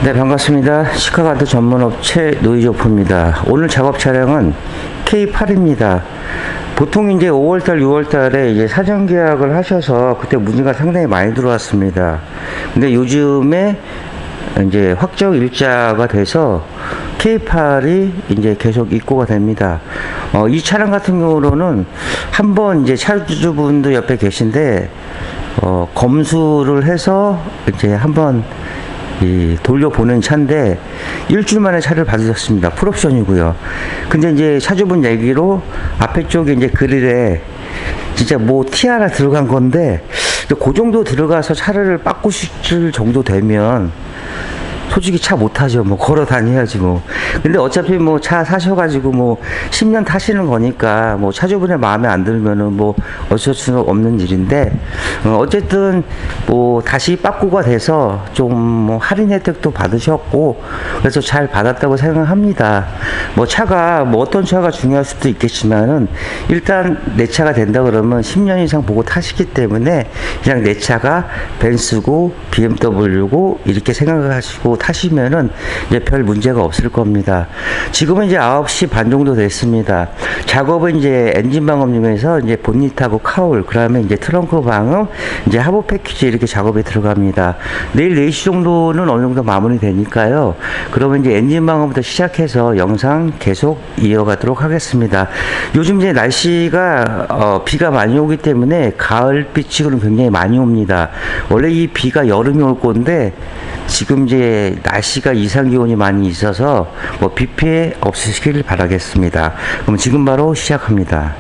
네, 반갑습니다. 시카가드 전문업체 노이조프입니다. 오늘 작업 차량은 K8입니다. 보통 이제 5월달, 6월달에 이제 사전 계약을 하셔서 그때 문의가 상당히 많이 들어왔습니다. 근데 요즘에 이제 확정 일자가 돼서 K8이 이제 계속 입고가 됩니다. 이 차량 같은 경우로는 한번 이제 차주분도 옆에 계신데, 검수를 해서 이제 한번 돌려보낸 차인데 일주일 만에 차를 받으셨습니다. 풀옵션이고요. 근데 이제 차주분 얘기로 앞에 쪽에 이제 그릴에 진짜 뭐 티 하나 들어간 건데 그 정도 들어가서 차를 바꾸실 정도 되면 솔직히 차 못 타죠. 뭐 걸어 다녀야지 뭐. 근데 어차피 뭐 차 사셔가지고 뭐 10년 타시는 거니까 뭐 차주분의 마음에 안 들면은 뭐 어쩔 수 없는 일인데, 어쨌든 뭐 다시 빠꾸가 돼서 좀 뭐 할인 혜택도 받으셨고 그래서 잘 받았다고 생각합니다. 뭐 차가 뭐 어떤 차가 중요할 수도 있겠지만은 일단 내 차가 된다 그러면 10년 이상 보고 타시기 때문에 그냥 내 차가 벤츠고 BMW고 이렇게 생각하시고 타시면은 이제 별 문제가 없을 겁니다. 지금은 이제 9시 반 정도 됐습니다. 작업은 이제 엔진 방음 중에서 이제 본닛하고 카울, 그다음에 이제 트렁크 방음, 이제 하부 패키지 이렇게 작업이 들어갑니다. 내일 4시 정도는 어느 정도 마무리 되니까요. 그러면 이제 엔진 방음부터 시작해서 영상 계속 이어가도록 하겠습니다. 요즘 이제 날씨가 비가 많이 오기 때문에 가을빛이 굉장히 많이 옵니다. 원래 이 비가 여름에 올 건데 지금 이제 날씨가 이상 기온이 많이 있어서 뭐 비 피해 없으시길 바라겠습니다. 그럼 지금 바로 시작합니다.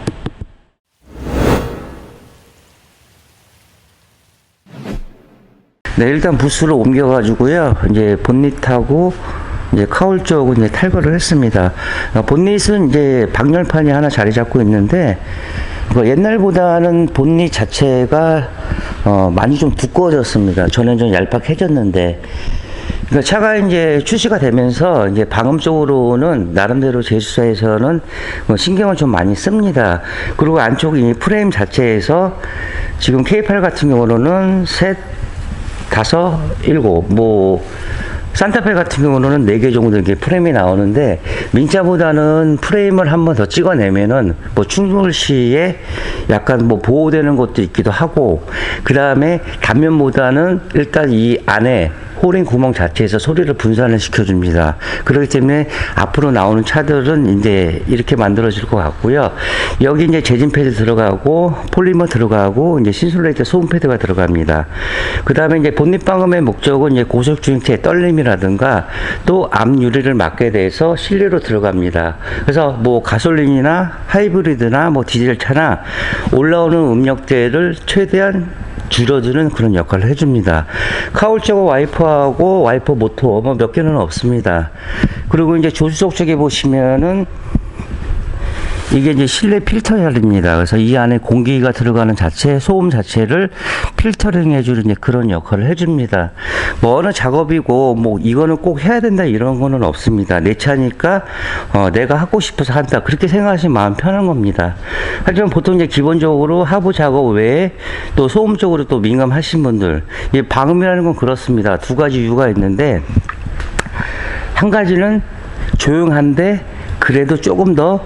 네, 일단 부스로 옮겨가지고요. 이제 본닛하고 이제 카울 쪽은 이제 탈거를 했습니다. 본닛은 이제 방열판이 하나 자리 잡고 있는데, 옛날보다는 본닛 자체가 많이 좀 두꺼워졌습니다. 전엔 좀 얄팍해졌는데, 그러니까 차가 이제 출시가 되면서 이제 방음 쪽으로는 나름대로 제수사에서는 신경을 좀 많이 씁니다. 그리고 안쪽 이 프레임 자체에서 지금 K8 같은 경우는 셋, 다섯, 일곱, 뭐 산타페 같은 경우는 4개 정도 이렇게 프레임이 나오는데, 민자보다는 프레임을 한번 더 찍어내면은 뭐 충돌 시에 약간 뭐 보호되는 것도 있기도 하고, 그 다음에 단면보다는 일단 이 안에 호링 구멍 자체에서 소리를 분산을 시켜줍니다. 그렇기 때문에 앞으로 나오는 차들은 이제 이렇게 만들어질 것 같고요. 여기 이제 재진 패드 들어가고 폴리머 들어가고 이제 신솔레이트 소음 패드가 들어갑니다. 그 다음에 이제 본닛 방음의 목적은 이제 고속 주행체의 떨림이라든가 또 앞 유리를 막게 돼서 실내로 들어갑니다. 그래서 뭐 가솔린이나 하이브리드나 뭐 디젤 차나 올라오는 음역대를 최대한 줄여주는 그런 역할을 해줍니다. 카울 쪽은 와이퍼하고 와이퍼 모터 뭐 몇 개는 없습니다. 그리고 이제 조수석 쪽에 보시면은 이게 이제 실내 필터열입니다. 그래서 이 안에 공기가 들어가는 자체, 소음 자체를 필터링 해주는 이제 그런 역할을 해줍니다. 뭐 어느 작업이고 뭐 이거는 꼭 해야 된다 이런 거는 없습니다. 내 차니까 내가 하고 싶어서 한다 그렇게 생각하시면 마음 편한 겁니다. 하지만 보통 이제 기본적으로 하부 작업 외에 또 소음 쪽으로 또 민감하신 분들, 이 방음이라는 건 그렇습니다. 두 가지 이유가 있는데, 한 가지는 조용한데 그래도 조금 더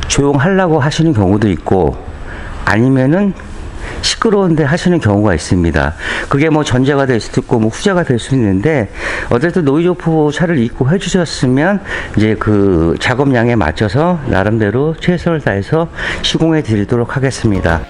조용하려고 하시는 경우도 있고, 아니면은 시끄러운데 하시는 경우가 있습니다. 그게 뭐 전자가 될 수도 있고 뭐 후자가 될 수 있는데, 어쨌든 노이즈오프 차를 입고 해주셨으면 이제 그 작업량에 맞춰서 나름대로 최선을 다해서 시공해 드리도록 하겠습니다.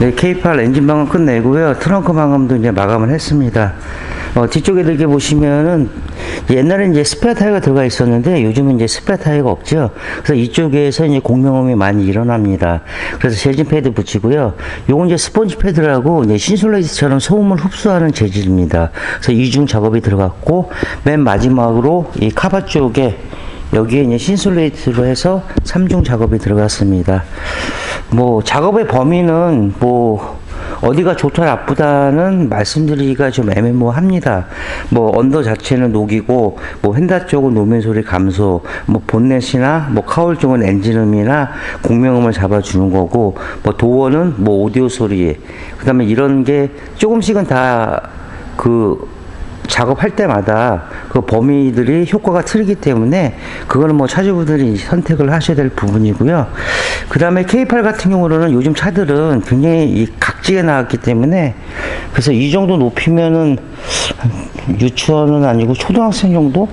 네, K8 엔진 방음 끝내고요. 트렁크 방음도 이제 마감을 했습니다. 뒤쪽에 이렇게 보시면은 옛날에 이제 스페어 타이어가 들어가 있었는데 요즘은 이제 스페어 타이어가 없죠. 그래서 이쪽에서 이제 공명음이 많이 일어납니다. 그래서 재질 패드 붙이고요. 요건 이제 스펀지 패드라고 이제 신솔레이트처럼 소음을 흡수하는 재질입니다. 그래서 이중 작업이 들어갔고 맨 마지막으로 이 카바 쪽에 여기에 이제 신솔레이트로 해서 3중 작업이 들어갔습니다. 뭐 작업의 범위는 뭐 어디가 좋다 나쁘다는 말씀드리기가 좀 애매모호합니다. 뭐 언더 자체는 녹이고 뭐 휀다 쪽은 노면 소리 감소, 뭐 본넷이나 뭐 카울 쪽은 엔진음이나 공명음을 잡아주는 거고, 뭐 도어는 뭐 오디오 소리, 그다음에 이런 게 조금씩은 다 그 작업할 때마다 그 범위들이 효과가 틀리기 때문에 그거는 뭐 차주분들이 선택을 하셔야 될 부분이고요. 그 다음에 K8 같은 경우는 요즘 차들은 굉장히 이 각지게 나왔기 때문에 그래서 이 정도 높이면은 유치원은 아니고 초등학생 정도?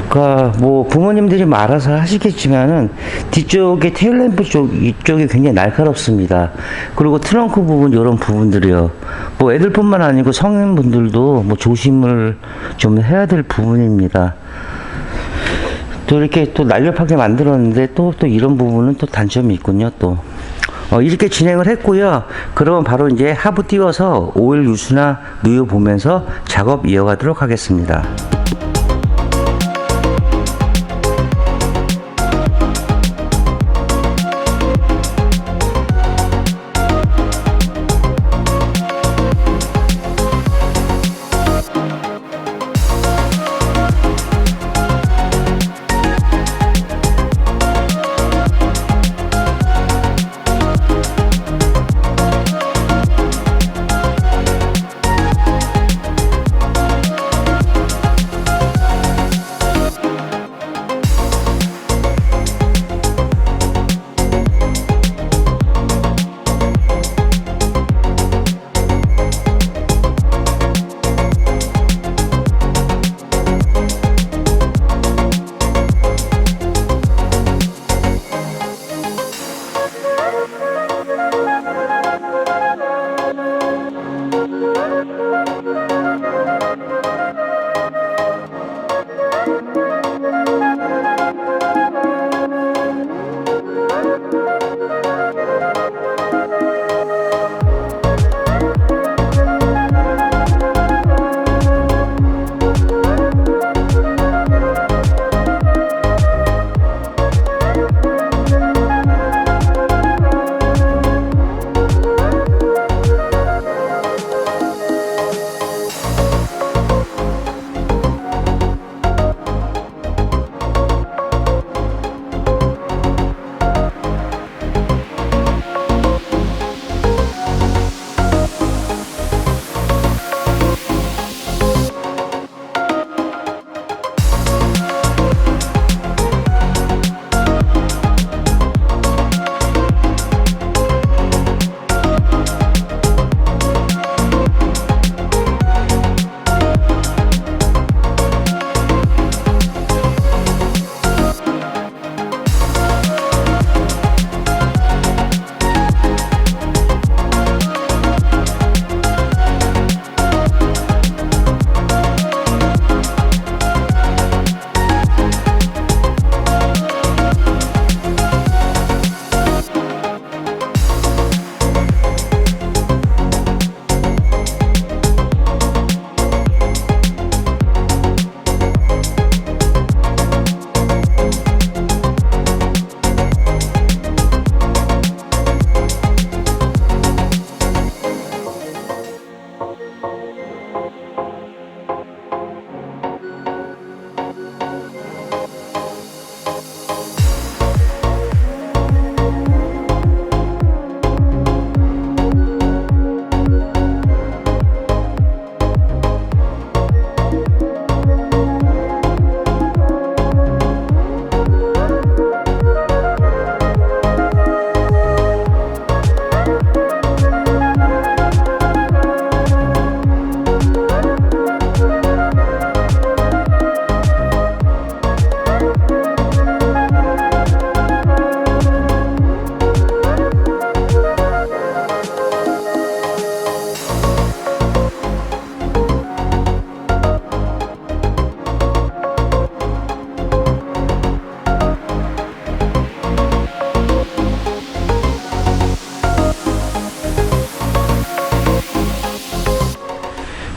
그러니까 뭐 부모님들이 뭐 알아서 하시겠지만은 뒤쪽에 테일램프 쪽 이쪽이 굉장히 날카롭습니다. 그리고 트렁크 부분 이런 부분들이요. 뭐 애들뿐만 아니고 성인분들도 뭐 조심을 좀 해야 될 부분입니다. 또 이렇게 또 날렵하게 만들었는데 또 이런 부분은 또 단점이 있군요. 또 이렇게 진행을 했고요. 그러면 바로 이제 하부 띄워서 오일 유수나 누유 보면서 작업 이어가도록 하겠습니다.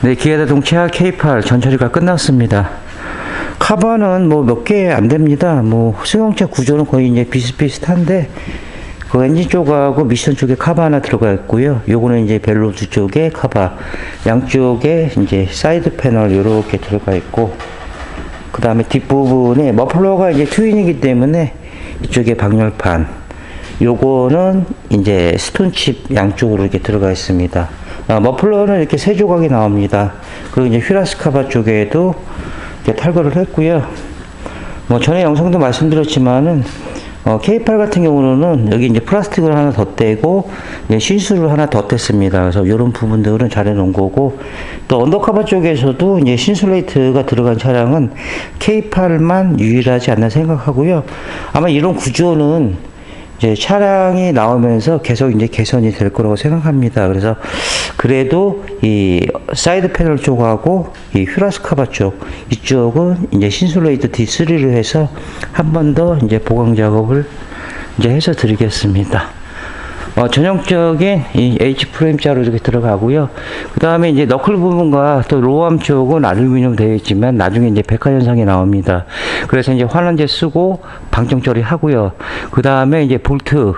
네, 기아자동차 K8 전처리가 끝났습니다. 카바는 뭐 몇 개 안 됩니다. 뭐 승용차 구조는 거의 이제 비슷비슷한데 그 엔진 쪽하고 미션 쪽에 카바 하나 들어가 있고요. 요거는 이제 벨로드 쪽에 카바, 양쪽에 이제 사이드 패널 이렇게 들어가 있고, 그 다음에 뒷부분에 머플러가 이제 트윈이기 때문에 이쪽에 방열판, 요거는 이제 스톤칩 양쪽으로 이렇게 들어가 있습니다. 머플러는 이렇게 세 조각이 나옵니다. 그리고 이제 휘라스 카바 쪽에도 이렇게 탈거를 했고요. 뭐 전에 영상도 말씀드렸지만은 K8 같은 경우는 여기 이제 플라스틱을 하나 더 떼고 신수를 하나 더 뗐습니다. 그래서 이런 부분들은 잘 해놓은 거고, 또 언더커버 쪽에서도 이제 신슐레이트가 들어간 차량은 K8만 유일하지 않나 생각하고요. 아마 이런 구조는 이제 차량이 나오면서 계속 이제 개선이 될 거라고 생각합니다. 그래서 그래도 이 사이드 패널 쪽하고 이 휘라스 카바 쪽 이쪽은 이제 신슐레이트 D3를 해서 한 번 더 이제 보강 작업을 이제 해서 드리겠습니다. 전형적인 이 H 프레임 자로 이렇게 들어가고요. 그 다음에 이제 너클 부분과 또 로암 쪽은 알루미늄 되어 있지만 나중에 이제 백화 현상이 나옵니다. 그래서 이제 환원제 쓰고 방정 처리하고요. 그 다음에 이제 볼트,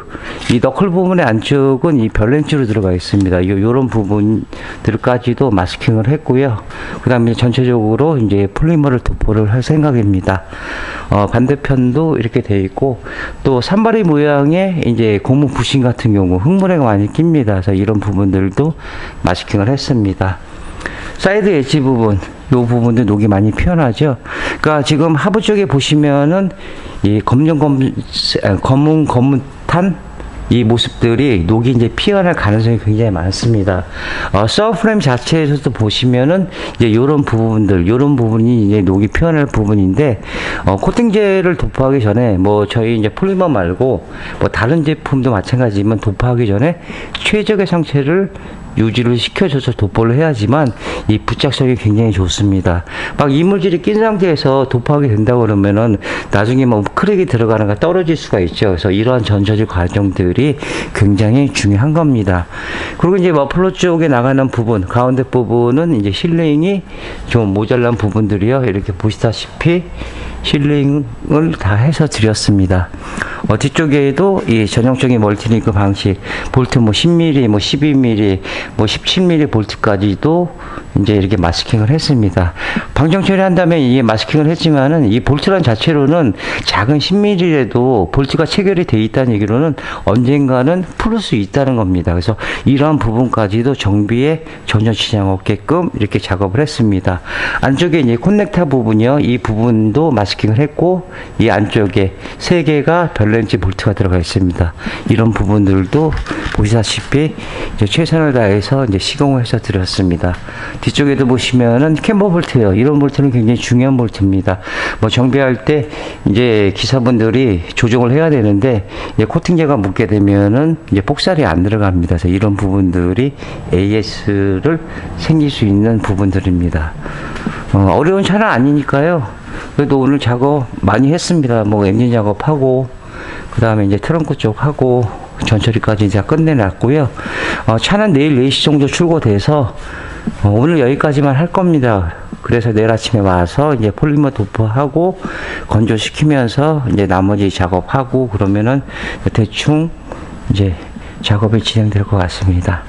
이 너클 부분의 안쪽은 이 별렌치로 들어가 있습니다. 요런 부분들까지도 마스킹을 했고요. 그 다음에 전체적으로 이제 폴리머를 도포를 할 생각입니다. 반대편도 이렇게 되어 있고, 또 산발이 모양의 이제 고무 부신 같은 경우 흙물에가 많이 낍니다. 그래서 이런 부분들도 마스킹을 했습니다. 사이드 엣지 부분, 요 부분도 녹이 많이 피어나죠. 그러니까 지금 하부 쪽에 보시면은 이 검은탄 이 모습들이 녹이 이제 피어날 가능성이 굉장히 많습니다. 서브프레임 자체에서도 보시면은 이제 요런 부분이 이제 녹이 피어날 부분인데, 코팅제를 도포하기 전에 뭐 저희 이제 폴리머 말고 뭐 다른 제품도 마찬가지지만 도포하기 전에 최적의 상태를 유지를 시켜줘서 도포를 해야지만 이 부착성이 굉장히 좋습니다. 막 이물질이 낀 상태에서 도포하게 된다고 그러면은 나중에 뭐 크랙이 들어가는가 떨어질 수가 있죠. 그래서 이러한 전처리 과정들이 굉장히 중요한 겁니다. 그리고 이제 머플러 쪽에 나가는 부분, 가운데 부분은 이제 실링이 좀 모자란 부분들이요. 이렇게 보시다시피 실링을 다 해서 드렸습니다. 뒤쪽에도 이 전형적인 멀티링크 방식, 볼트 뭐 10mm, 뭐 12mm, 뭐 17mm 볼트까지도 이제 이렇게 마스킹을 했습니다. 방정 처리한 다음에 이 마스킹을 했지만은 이 볼트란 자체로는 작은 10mm라도 볼트가 체결이 되어 있다는 얘기로는 언젠가는 풀을 수 있다는 겁니다. 그래서 이러한 부분까지도 정비에 전혀 지장 없게끔 이렇게 작업을 했습니다. 안쪽에 이제 커넥터 부분이요. 이 부분도 마스킹을 했고, 이 안쪽에 3개가 별렌치 볼트가 들어가 있습니다. 이런 부분들도 보시다시피 이제 최선을 다해서 이제 시공을 해서 드렸습니다. 뒤쪽에도 보시면은 캠버 볼트예요. 이런 볼트는 굉장히 중요한 볼트입니다. 뭐 정비할 때 이제 기사분들이 조정을 해야 되는데, 이제 코팅제가 묻게 되면은 이제 폭살이 안 들어갑니다. 그래서 이런 부분들이 AS를 생길 수 있는 부분들입니다. 어려운 차는 아니니까요. 그래도 오늘 작업 많이 했습니다. 뭐 엔진 작업하고, 그 다음에 이제 트렁크 쪽 하고, 전처리까지 이제 끝내놨고요. 차는 내일 4시 정도 출고돼서 오늘 여기까지만 할 겁니다. 그래서 내일 아침에 와서 이제 폴리머 도포하고 건조시키면서 이제 나머지 작업하고 그러면은 대충 이제 작업이 진행될 것 같습니다.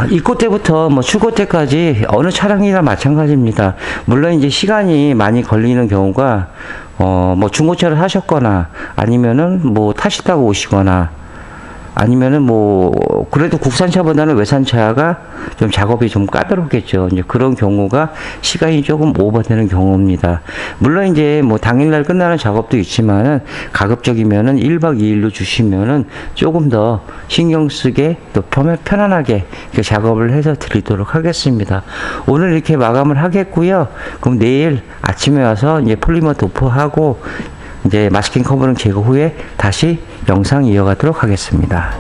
입고 때부터 뭐 출고 때까지 어느 차량이나 마찬가지입니다. 물론 이제 시간이 많이 걸리는 경우가 뭐 중고차를 사셨거나 아니면은 뭐 타시다가 오시거나 아니면은 뭐 그래도 국산차보다는 외산차가 좀 작업이 좀 까다롭겠죠. 이제 그런 경우가 시간이 조금 오버되는 경우입니다. 물론 이제 뭐 당일날 끝나는 작업도 있지만은 가급적이면은 1박 2일로 주시면은 조금 더 신경 쓰게 또 편안하게 이렇게 작업을 해서 드리도록 하겠습니다. 오늘 이렇게 마감을 하겠고요. 그럼 내일 아침에 와서 이제 폴리머 도포하고 이제 마스킹 커버링 제거 후에 다시 영상 이어가도록 하겠습니다.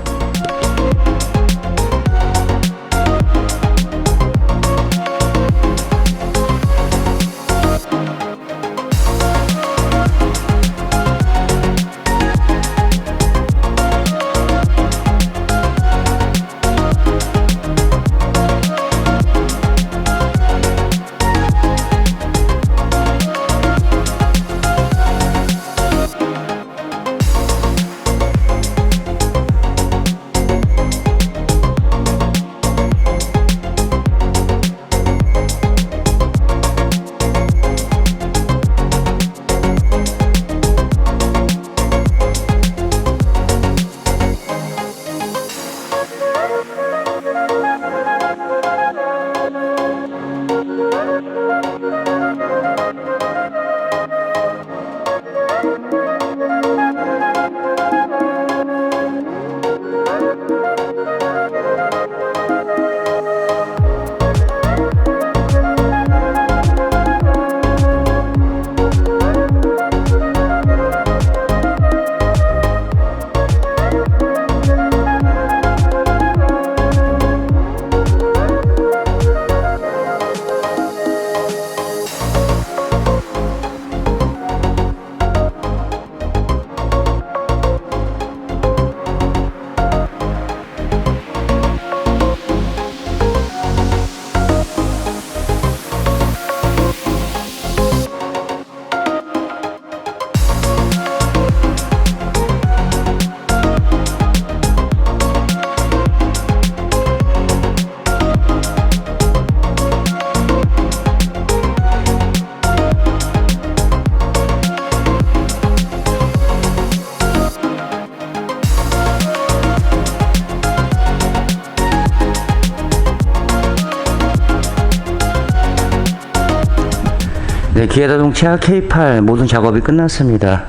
네, 기아자동차 K8 모든 작업이 끝났습니다.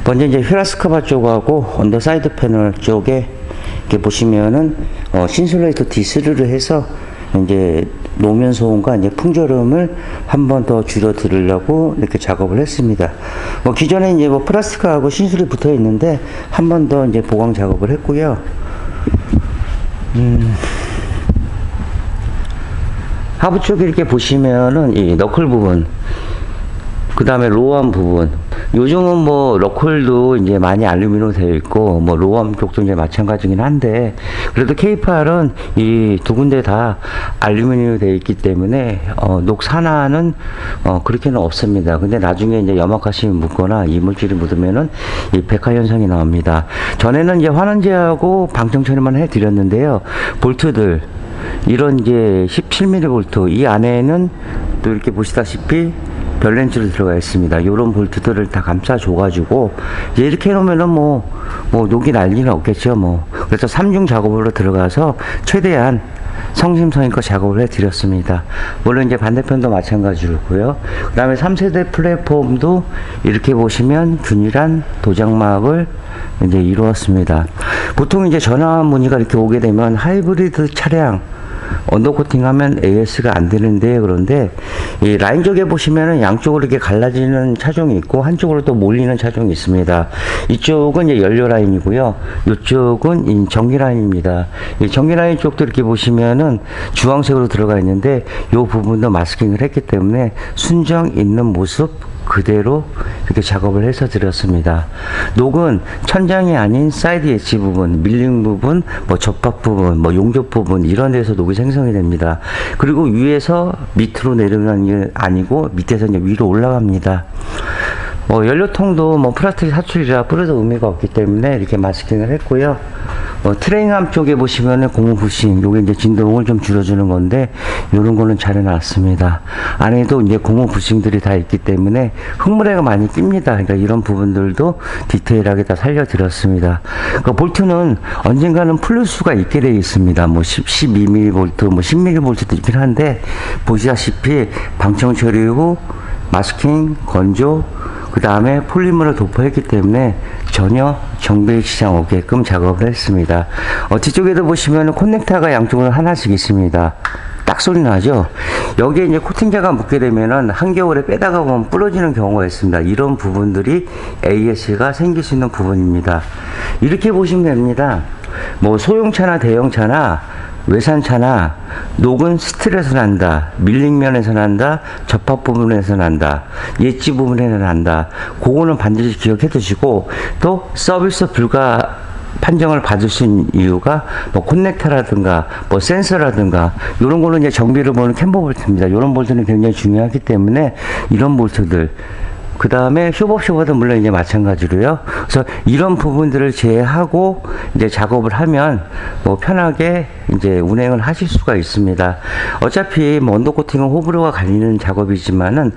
먼저 이제 휘라스 커버 쪽하고 언더 사이드 패널 쪽에 이렇게 보시면은 신슐레이터 D3를 해서 이제 노면 소음과 이제 풍절음을 한 번 더 줄여드리려고 이렇게 작업을 했습니다. 기존에 이제 플라스틱하고 신술이 붙어 있는데 한 번 더 이제 보강 작업을 했고요. 하부 쪽에 이렇게 보시면은 이 너클 부분, 그 다음에 로암 부분, 요즘은 뭐 너클도 이제 많이 알루미늄으로 되어 있고 뭐 로암 쪽도 이제 마찬가지긴 한데, 그래도 K8은 이 두 군데 다 알루미늄으로 되어 있기 때문에 녹 산화는 그렇게는 없습니다. 근데 나중에 이제 염화가스이 묻거나 이물질이 묻으면은 이 백화 현상이 나옵니다. 전에는 이제 환원제하고 방청 처리만 해 드렸는데요. 볼트들 이런 이제 17mm 볼트, 이 안에는 또 이렇게 보시다시피 별렌즈로 들어가 있습니다. 이런 볼트들을 다 감싸줘 가지고 이제 이렇게 해놓으면은 뭐 녹이 날 리는 없겠죠. 그래서 3중 작업으로 들어가서 최대한 성심성의껏 작업을 해 드렸습니다. 물론 이제 반대편도 마찬가지로고요. 그 다음에 3세대 플랫폼도 이렇게 보시면 균일한 도장막을 이제 이루었습니다. 보통 이제 전화 문의가 이렇게 오게 되면 하이브리드 차량 언더코팅 하면 AS가 안 되는데, 그런데 이 라인 쪽에 보시면은 양쪽으로 이렇게 갈라지는 차종이 있고 한쪽으로 또 몰리는 차종이 있습니다. 이쪽은 이제 연료 라인이고요. 이쪽은 이 전기 라인입니다. 이 전기 라인 쪽도 이렇게 보시면은 주황색으로 들어가 있는데 이 부분도 마스킹을 했기 때문에 순정 있는 모습 그대로 이렇게 작업을 해서 드렸습니다. 녹은 천장이 아닌 사이드 엣지 부분, 밀링 부분, 접합 부분, 용접 부분, 이런 데서 녹이 생성이 됩니다. 그리고 위에서 밑으로 내려가는 게 아니고 밑에서 이제 위로 올라갑니다. 연료통도 플라스틱 사출이라 뿌려도 의미가 없기 때문에 이렇게 마스킹을 했고요. 트레이함 쪽에 보시면은 고무 부싱, 요게 이제 진동을 좀 줄여주는 건데, 요런 거는 잘 해놨습니다. 안에도 이제 고무 부싱들이 다 있기 때문에 흙물에가 많이 낍니다. 그러니까 이런 부분들도 디테일하게 다 살려드렸습니다. 그러니까 볼트는 언젠가는 풀릴 수가 있게 되어 있습니다. 12mm 볼트, 10mm 볼트도 있긴 한데, 보시다시피 방청 처리 후 마스킹, 건조, 그 다음에 폴리머를 도포했기 때문에 전혀 정배익 시장 없게끔 작업을 했습니다. 뒤쪽에도 보시면 커넥터가 양쪽으로 하나씩 있습니다. 딱 소리 나죠? 여기에 이제 코팅제가 묻게 되면은 한겨울에 빼다가 보면 부러지는 경우가 있습니다. 이런 부분들이 AS가 생길 수 있는 부분입니다. 이렇게 보시면 됩니다. 소형차나 대형차나 외산차나 녹은 스틸에서 난다, 밀링면에서 난다, 접합 부분에서 난다, 엣지 부분에서 난다. 그거는 반드시 기억해 두시고, 또 서비스 불가 판정을 받을 수 있는 이유가 커넥터라든가 센서라든가 이런 거는 이제 정비를 보는 캠버 볼트입니다. 이런 볼트는 굉장히 중요하기 때문에 이런 볼트들, 그 다음에 휴법쇼버도 물론 이제 마찬가지로요. 그래서 이런 부분들을 제외하고 이제 작업을 하면 편하게 이제 운행을 하실 수가 있습니다. 어차피 언더코팅은 호불호가 갈리는 작업이지만은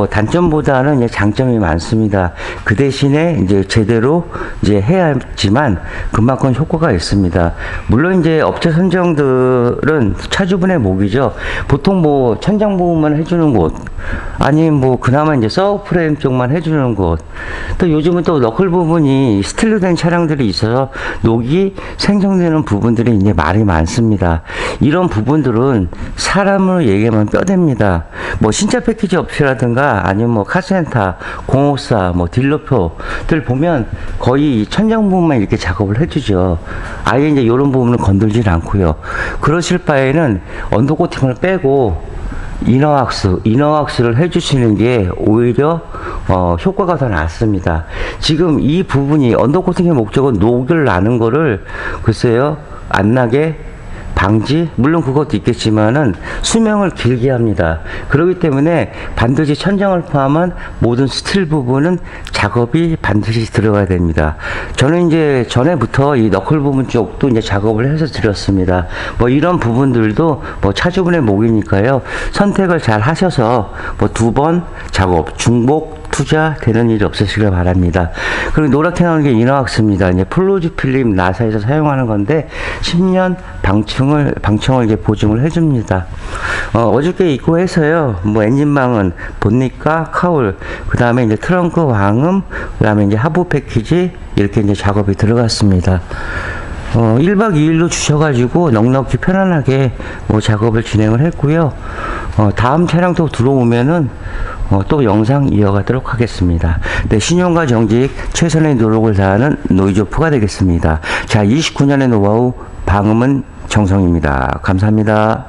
단점보다는 이제 장점이 많습니다. 그 대신에 이제 제대로 이제 해야 했지만 그만큼 효과가 있습니다. 물론 이제 업체 선정들은 차주분의 몫이죠. 보통 천장 부분만 해주는 곳, 아니 그나마 이제 서브프레임 쪽만 고정만 해주는 곳. 또 요즘은 또 너클 부분이 스틸로 된 차량들이 있어서 녹이 생성되는 부분들이 이제 말이 많습니다. 이런 부분들은 사람으로 얘기하면 뼈대입니다. 뭐 신차 패키지 업체라든가 아니면 뭐 카센터, 공업사, 뭐 딜러표들 보면 거의 천장 부분만 이렇게 작업을 해주죠. 아예 이제 이런 부분을 건들질 않고요. 그러실 바에는 언더 코팅을 빼고 이너왁스를 해주시는 게 오히려 효과가 더 낫습니다. 지금 이 부분이 언더 코팅의 목적은 녹을 나는 거를 글쎄요 안 나게 방지, 물론 그것도 있겠지만은 수명을 길게 합니다. 그렇기 때문에 반드시 천장을 포함한 모든 스틸 부분은 작업이 반드시 들어가야 됩니다. 저는 이제 전에부터 이 너클 부분 쪽도 이제 작업을 해서 드렸습니다. 뭐 이런 부분들도 뭐 차주분의 목이니까요. 선택을 잘 하셔서 뭐 2번 작업, 중복, 투자 되는 일이 없으시길 바랍니다. 그리고 노랗게 나오는 게 이너왁스입니다. 이제 플로즈 필름 나사에서 사용하는 건데 10년 방청을 이제 보증을 해줍니다. 어저께 입고해서요. 뭐 엔진망은 본닛과 카울, 그 다음에 이제 트렁크 왕음, 그 다음에 이제 하부 패키지 이렇게 이제 작업이 들어갔습니다. 1박 2일로 주셔가지고 넉넉히 편안하게 뭐 작업을 진행을 했고요. 다음 차량 또 들어오면은 또 영상 이어가도록 하겠습니다. 네, 신용과 정직 최선의 노력을 다하는 노이조프가 되겠습니다. 자, 29년의 노하우 방음은 정성입니다. 감사합니다.